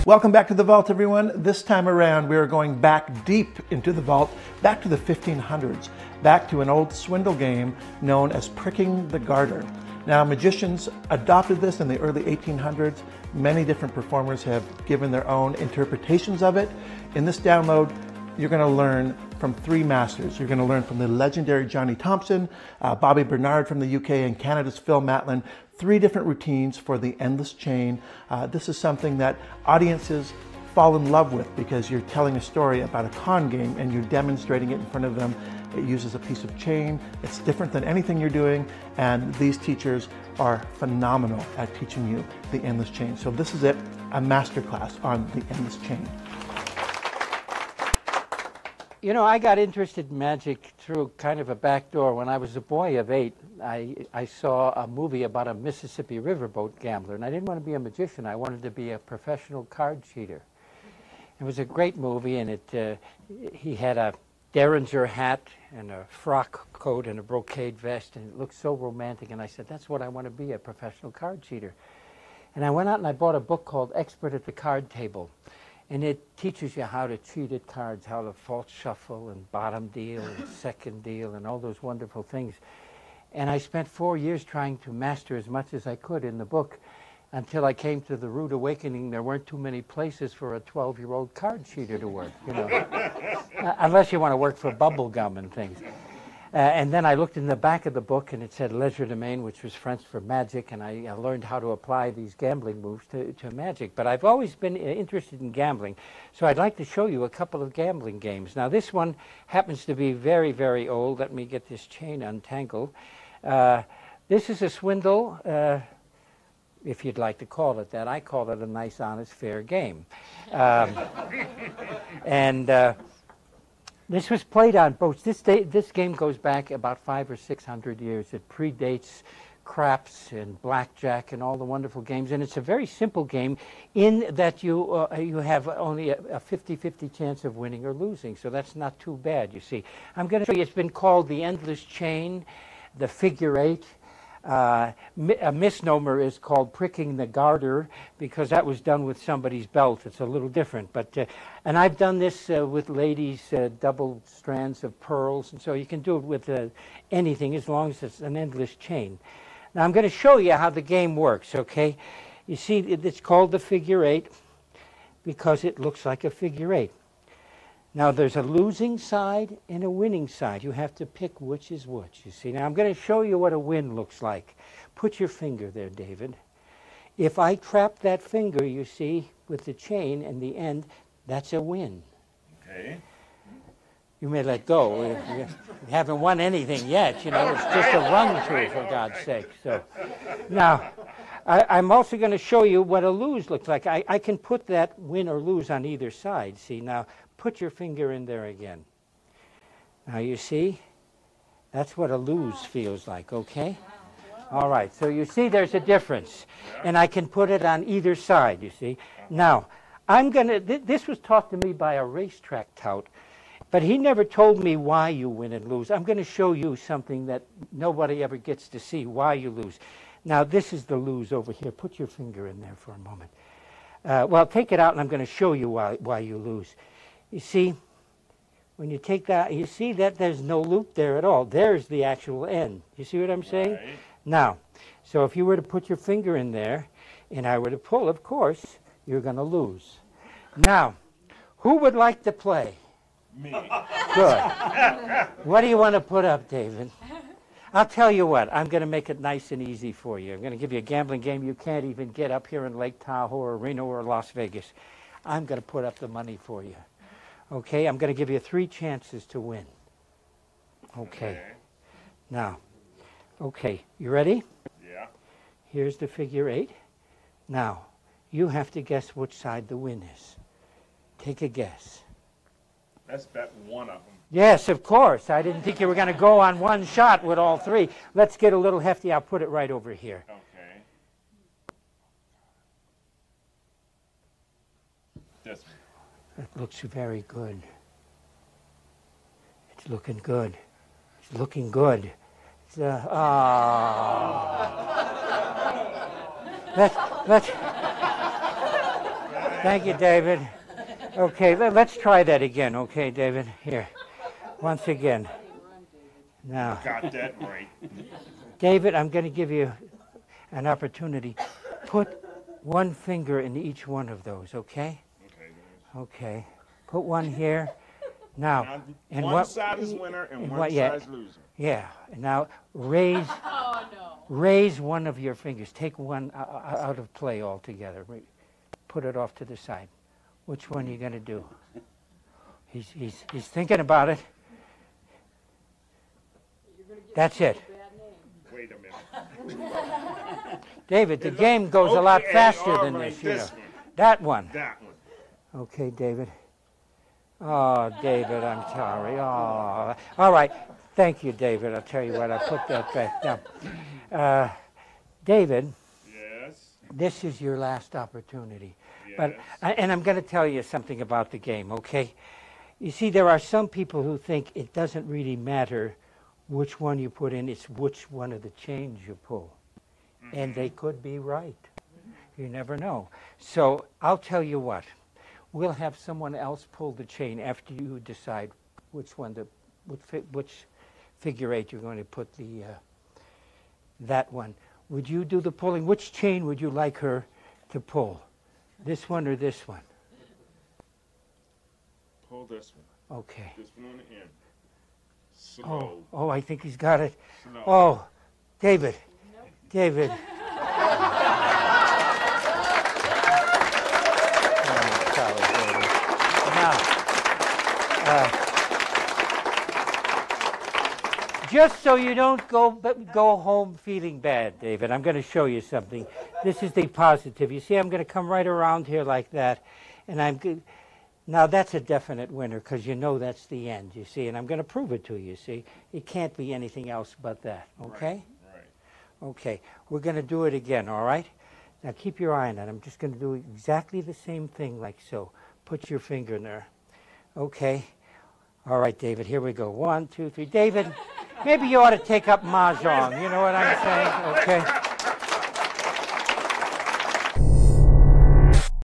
Welcome back to the vault, everyone. This time around, we are going back deep into the vault, back to the 1500s, back to an old swindle game known as Pricking the Garter. Now, magicians adopted this in the early 1800s. Many different performers have given their own interpretations of it. In this download, you're going to learn from three masters. You're going to learn from the legendary Johnny Thompson, Bobby Bernard from the UK, and Canada's Phil Matlin. Three different routines for the endless chain. This is something that audiences fall in love with because you're telling a story about a con game and you're demonstrating it in front of them. It uses a piece of chain. It's different than anything you're doing, and these teachers are phenomenal at teaching you the endless chain. So this is it, a masterclass on the endless chain. You know, I got interested in magic through kind of a back door. When I was a boy of 8, I saw a movie about a Mississippi riverboat gambler, and I didn't want to be a magician. I wanted to be a professional card cheater. It was a great movie, and he had a Derringer hat and a frock coat and a brocade vest, and it looked so romantic, and I said, that's what I want to be, a professional card cheater. And I went out and I bought a book called Expert at the Card Table. And it teaches you how to cheat at cards, how to false shuffle and bottom deal and second deal and all those wonderful things. And I spent 4 years trying to master as much as I could in the book until I came to the rude awakening there weren't too many places for a 12-year-old card cheater to work, you know, unless you want to work for bubble gum and things. And then I looked in the back of the book, and it said legerdemain, which was French for magic, and I learned how to apply these gambling moves to magic. But I've always been interested in gambling, so I'd like to show you a couple of gambling games. Now, this one happens to be very, very old. Let me get this chain untangled. This is a swindle, if you'd like to call it that. I call it a nice, honest, fair game. This was played on boats. This game goes back about 500 or 600 years. It predates craps and blackjack and all the wonderful games. And it's a very simple game in that you have only a 50-50 chance of winning or losing. So that's not too bad, you see. I'm going to show you, it's been called the endless chain, the figure eight. A misnomer is called pricking the garter because that was done with somebody's belt. It's a little different. And I've done this with ladies' double strands of pearls, and so you can do it with anything as long as it's an endless chain. Now I'm going to show you how the game works, okay? You see, it's called the figure eight because it looks like a figure eight. Now, there's a losing side and a winning side. You have to pick which is which, you see. Now, I'm going to show you what a win looks like. Put your finger there, David. If I trap that finger, you see, with the chain and the end, that's a win. Okay. You may let go. You haven't won anything yet, you know. It's just a run-through, for God's sake. So, now, I'm also going to show you what a lose looks like. I can put that win or lose on either side, see. Now, put your finger in there again. Now you see, that's what a lose feels like, okay? All right, so you see there's a difference. And I can put it on either side, you see. Now, I'm going to, this was taught to me by a racetrack tout, but he never told me why you win and lose. I'm going to show you something that nobody ever gets to see, why you lose. Now, this is the lose over here. Put your finger in there for a moment. Well, take it out, and I'm going to show you why you lose. You see, when you take that, you see that there's no loop there at all. There's the actual end. You see what I'm saying? Right. Now, so if you were to put your finger in there, and I were to pull, of course, you're going to lose. Now, who would like to play? Me. Good. What do you want to put up, David? I'll tell you what, I'm going to make it nice and easy for you. I'm going to give you a gambling game you can't even get up here in Lake Tahoe or Reno or Las Vegas. I'm going to put up the money for you. Okay, I'm going to give you 3 chances to win. Okay. Now, okay, you ready? Yeah. Here's the figure eight. Now, you have to guess which side the win is. Take a guess. Let's bet one of them. Yes, of course. I didn't think you were going to go on one shot with all 3. Let's get a little hefty. I'll put it right over here. Okay. This one. It looks very good. It's looking good. It's looking good. It's, Thank you, David. Okay, let's try that again. Okay, David. Here, once again. Now, Got that right. David, I'm going to give you an opportunity. Put one finger in each one of those, okay? Okay. Okay. Put one here. Now, and one side is winner and one side is loser. Yeah. Now raise raise one of your fingers. Take one out of play altogether. Put it off to the side. Which one are you going to do? He's thinking about it. That's it. Wait a minute. David, the game goes a lot faster than this. You know. That one. That one. Okay, David. Oh, David, I'm sorry. Oh, all right. Thank you, David. I'll tell you what, I'll put that back down. David, Yes. this is your last opportunity. Yes. And I'm going to tell you something about the game, okay? You see, there are some people who think it doesn't really matter which one you put in, it's which one of the chains you pull. And they could be right. You never know. So I'll tell you what. We'll have someone else pull the chain after you decide which one which figure eight you're going to put that one. Would you do the pulling? Which chain would you like her to pull? This one or this one? Pull this one. Okay. This one on the end. Slow. Oh, I think he's got it. Slow. Oh, David. David. Just so you don't go home feeling bad, David, I'm going to show you something. This is the positive. You see, I'm going to come right around here like that, and now that's a definite winner because you know that's the end, you see, and I'm going to prove it to you, see. It can't be anything else but that, okay? Right. Okay, we're going to do it again, all right? Now keep your eye on it. I'm just going to do exactly the same thing like so. Put your finger in there. Okay. All right, David, here we go. 1, 2, 3. David, maybe you ought to take up Mahjong. You know what I'm saying? Okay.